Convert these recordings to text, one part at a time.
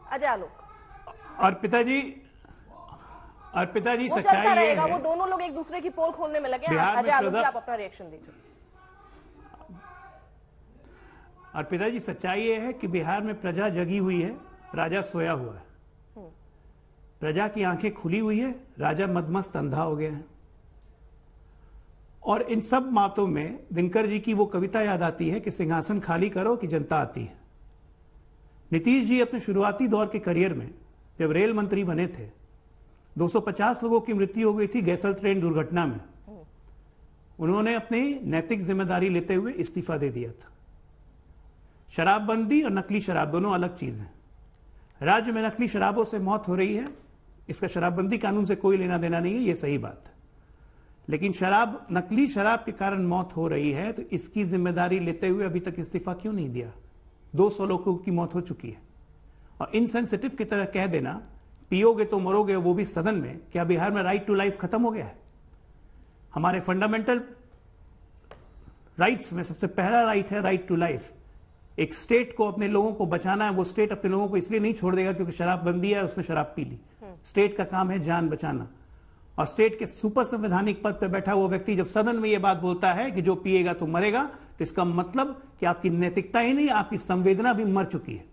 अजय आलोक। और पिताजी सच्चाई रहेगा, वो दोनों लोग एक दूसरे की पोल खोलने में लगे हैं। अजय आलोक जी, आप अपना रिएक्शन दीजिए। और पिताजी सच्चाई ये है कि बिहार में प्रजा जगी हुई है, राजा सोया हुआ है। प्रजा की आंखें खुली हुई है, राजा मदमस्त अंधा हो गया है। और इन सब बातों में दिनकर जी की वो कविता याद आती है कि सिंहासन खाली करो कि जनता आती है। नीतीश जी अपने शुरुआती दौर के करियर में जब रेल मंत्री बने थे, 250 लोगों की मृत्यु हो गई थी गैसल ट्रेन दुर्घटना में। उन्होंने अपनी नैतिक जिम्मेदारी लेते हुए इस्तीफा दे दिया था। शराबबंदी और नकली शराब दोनों अलग चीज हैं। राज्य में नकली शराबों से मौत हो रही है, इसका शराबबंदी कानून से कोई लेना देना नहीं है, यह सही बात है। लेकिन नकली शराब के कारण मौत हो रही है, तो इसकी जिम्मेदारी लेते हुए अभी तक इस्तीफा क्यों नहीं दिया? 200 लोगों की मौत हो चुकी है। और इनसेंसिटिव की तरह कह देना पियोगे तो मरोगे, वो भी सदन में। क्या बिहार में राइट टू लाइफ खत्म हो गया है? हमारे फंडामेंटल राइट्स में सबसे पहला राइट है राइट टू लाइफ। एक स्टेट को अपने लोगों को बचाना है, वो स्टेट अपने लोगों को इसलिए नहीं छोड़ देगा क्योंकि शराबबंदी है, उसने शराब पी ली। स्टेट का काम है जान बचाना। और स्टेट के सुपर संवैधानिक पद पर बैठा हुआ व्यक्ति जब सदन में यह बात बोलता है कि जो पिएगा तो मरेगा, तो इसका मतलब कि आपकी नैतिकता ही नहीं, आपकी संवेदना भी मर चुकी है।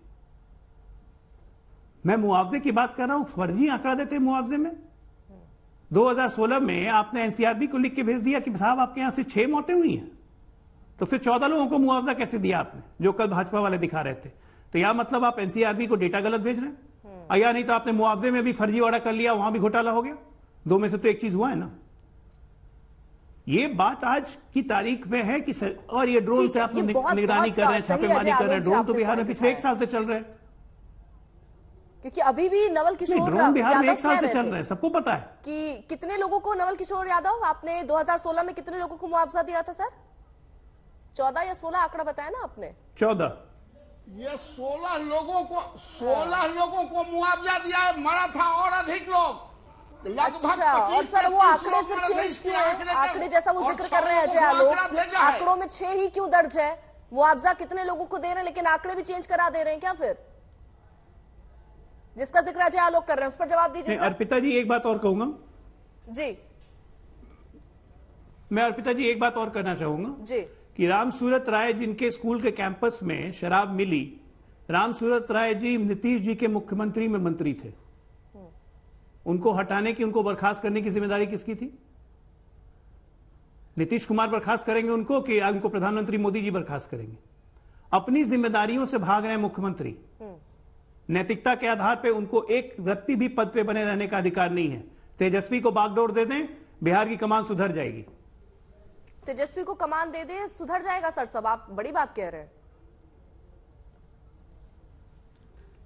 मैं मुआवजे की बात कर रहा हूं, फर्जी आंकड़ा देते हैं मुआवजे में। 2016 में आपने एनसीआरबी को लिख के भेज दिया कि साहब आपके यहां से 6 मौतें हुई हैं, तो फिर 14 लोगों को मुआवजा कैसे दिया आपने, जो कल भाजपा वाले दिखा रहे थे? तो यह मतलब आप एनसीआरबी को डेटा गलत भेज रहे हैं, या नहीं तो आपने मुआवजे में भी फर्जी वाड़ा कर लिया, वहां भी घोटाला हो गया। दो में से तो एक चीज हुआ है ना। ये बात आज की तारीख में है कि और ये ड्रोन से आप निगरानी कर रहे हैं, छापेमारी कर रहे हैं। ड्रोन तो बिहार में पिछले 1 साल से चल रहे हैं, क्योंकि अभी भी नवल किशोर ड्रोन बिहार में 1 साल से चल रहे हैं, सबको पता है कि कितने लोगों को, नवल किशोर यादव, आपने 2016 में कितने लोगों को मुआवजा दिया था सर? 14 या 16 आंकड़ा बताया ना आपने? 14। ये 16 लोगों को मुआवजा दिया है, मरा था और अधिक लोग लगभग। और सर वो आंकड़े फिर चेंज किए हैं, आंकड़े जैसा वो जिक्र कर रहे हैं अजय आलोक, आंकड़ों में 6 ही क्यों दर्ज है? मुआवजा कितने लोगों को दे रहे हैं, लेकिन आंकड़े भी चेंज करा दे रहे हैं क्या फिर? जिसका जिक्र अजय आलोक कर रहे हैं उस पर जवाब दीजिए। अर्पिता जी एक बात और कहूंगा जी, मैं अर्पिता जी एक बात और करना चाहूंगा जी, कि राम सूरत राय जिनके स्कूल के कैंपस में शराब मिली, राम सूरत राय जी नीतीश जी के मुख्यमंत्री में मंत्री थे। उनको हटाने की, उनको बर्खास्त करने की जिम्मेदारी किसकी थी? नीतीश कुमार बर्खास्त करेंगे उनको कि उनको प्रधानमंत्री मोदी जी बर्खास्त करेंगे? अपनी जिम्मेदारियों से भाग रहे हैं मुख्यमंत्री। नैतिकता के आधार पर उनको एक व्यक्ति भी पद पे बने रहने का अधिकार नहीं है। तेजस्वी को बागडोर दे दें, बिहार की कमान सुधर जाएगी। तेजस्वी को कमान दे दे, सुधर जाएगा सर? सब आप बड़ी बात कह रहे हैं।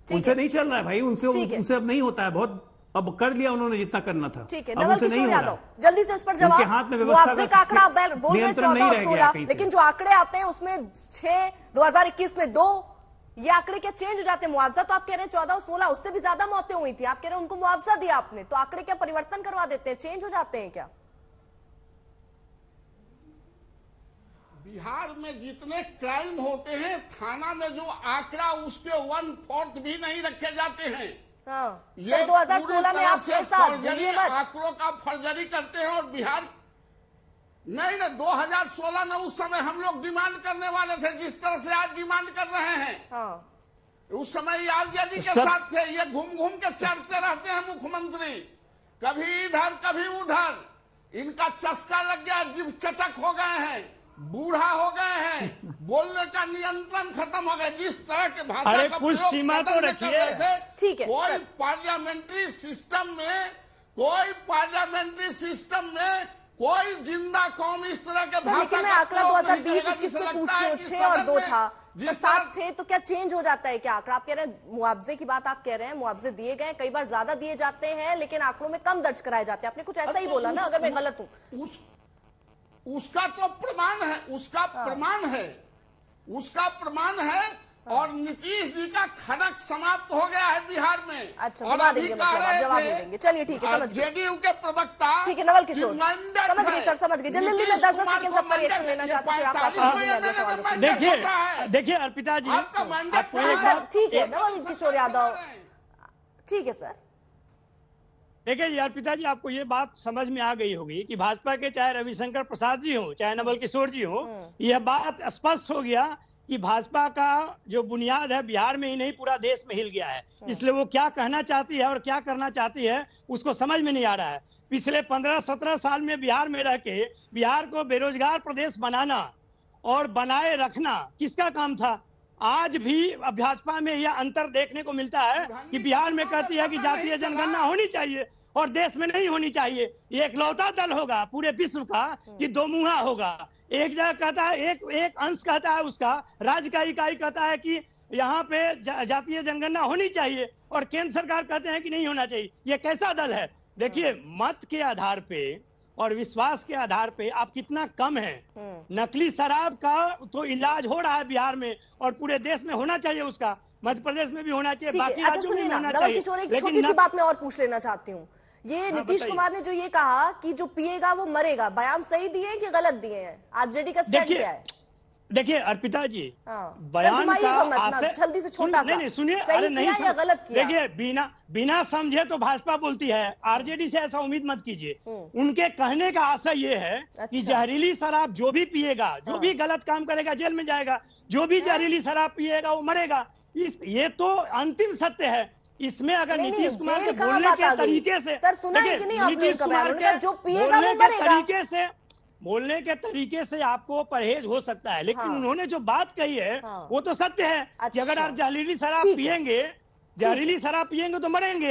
उनसे नहीं चल रहा है भाई, उनसे अब नहीं होता है। बहुत अब कर लिया उन्होंने जितना करना था। ठीक है, नवल किशोर यादव जल्दी से उस पर जवाब। हाथ में मुआवजे का आंकड़ा आप बोल रहे हैं 14 लेकिन जो आंकड़े आते हैं उसमें 6, 2021 में 2, ये आंकड़े क्या चेंज हो जाते हैं? मुआवजा तो आप कह रहे हैं 14 और 16, उससे भी ज्यादा मौतें हुई थी, आप कह रहे हैं उनको मुआवजा दिया आपने, तो आंकड़े क्या परिवर्तन करवा देते हैं, चेंज हो जाते हैं क्या? बिहार में जितने क्राइम होते हैं, थाना में जो आंकड़ा उसके 1/4 भी नहीं रखे जाते हैं। हाँ, ये 2016 में आप आंकड़ों का फर्जरी करते हैं। और बिहार नहीं 2016 में उस समय हम लोग डिमांड करने वाले थे, जिस तरह से आज डिमांड कर रहे हैं। हाँ। उस समय आरजेडी के साथ थे। ये घूम घूम के चढ़ते रहते हैं मुख्यमंत्री, कभी इधर कभी उधर। इनका चस्का लग गया, जीभ चटक हो गए हैं, बूढ़ा हो गए हैं, बोलने का नियंत्रण खत्म हो गया। जिस तरह के भाषा का कुछ सीमा तो रखिए। ठीक है, कोई पार्लियामेंट्री सिस्टम में कोई जिंदा कौम इस तरह के भाषा में आंकड़ा 2020-21 में पूछे 6 और 2 था, तो 7 थे, तो क्या चेंज हो जाता है क्या आंकड़ा? आप कह रहे हैं मुआवजे की बात, आप कह रहे हैं मुआवजे दिए गए, कई बार ज्यादा दिए जाते हैं लेकिन आंकड़ों में कम दर्ज कराए जाते हैं। आपने कुछ ऐसा ही बोला ना, अगर मैं गलत हूं? उसका तो प्रमाण है, उसका प्रमाण है। और नीतीश जी का खड़क समाप्त हो गया है बिहार में। अच्छा, और अभी जवाब देंगे। चलिए ठीक है, समझ गए। जेडीयू के प्रवक्ता, ठीक है नवल किशोर, समझ गए सर, समझ गए। जल्दी में 10 सेकंड सबका रिएक्शन लेना चाहते हैं। देखिए अर्पिता जी, ठीक है नवल किशोर यादव, ठीक है सर। देखिए यार पिताजी, आपको ये बात समझ में आ गई होगी कि भाजपा के चाहे रविशंकर प्रसाद जी हो चाहे नवल किशोर जी हो, यह बात स्पष्ट हो गया कि भाजपा का जो बुनियाद है बिहार में ही नहीं पूरा देश में हिल गया है। इसलिए वो क्या कहना चाहती है और क्या करना चाहती है उसको समझ में नहीं आ रहा है। पिछले 15-17 साल में बिहार में रह के बिहार को बेरोजगार प्रदेश बनाना और बनाए रखना किसका काम था? आज भी भाजपा में यह अंतर देखने को मिलता है कि बिहार में कहती है कि जातीय जनगणना होनी चाहिए और देश में नहीं होनी चाहिए। ये एकलौता दल होगा पूरे विश्व का कि दो मुहा होगा। एक जगह कहता है, एक अंश कहता है उसका राज्य का इकाई कहता है कि यहाँ पे जातीय जनगणना होनी चाहिए और केंद्र सरकार कहते हैं कि नहीं होना चाहिए। ये कैसा दल है? देखिए, मत के आधार पे और विश्वास के आधार पे आप कितना कम है। नकली शराब का तो इलाज हो रहा है बिहार में और पूरे देश में होना चाहिए, उसका मध्य प्रदेश में भी होना चाहिए, बाकी राज्यों में होना चाहिए। एक छोटी सी बात मैं और पूछ लेना चाहती हूँ। ये नीतीश कुमार ने जो ये कहा कि जो पिएगा वो मरेगा, बयान सही दिए कि गलत दिए हैं? आरजेडी का स्टैंड क्या है? देखिए अर्पिता जी, बयान का जल्दी से छोटा सा नहीं सुनिए, अरे नहीं या गलत किया? देखिए, बिना समझे तो भाजपा बोलती है, आरजेडी से ऐसा उम्मीद मत कीजिए। उनके कहने का आशय ये है कि जहरीली शराब जो भी पिएगा, जो भी गलत काम करेगा जेल में जाएगा, जो भी जहरीली शराब पिएगा वो मरेगा। ये तो अंतिम सत्य है। इसमें अगर नीतीश कुमार के बोलने के तरीके से, नीतीश कुमार के जो पिएगा वो मरेगा, बोलने के तरीके से आपको परहेज हो सकता है, लेकिन उन्होंने जो बात कही है वो तो सत्य है कि अगर आप जहरीली शराब पिएंगे तो मरेंगे।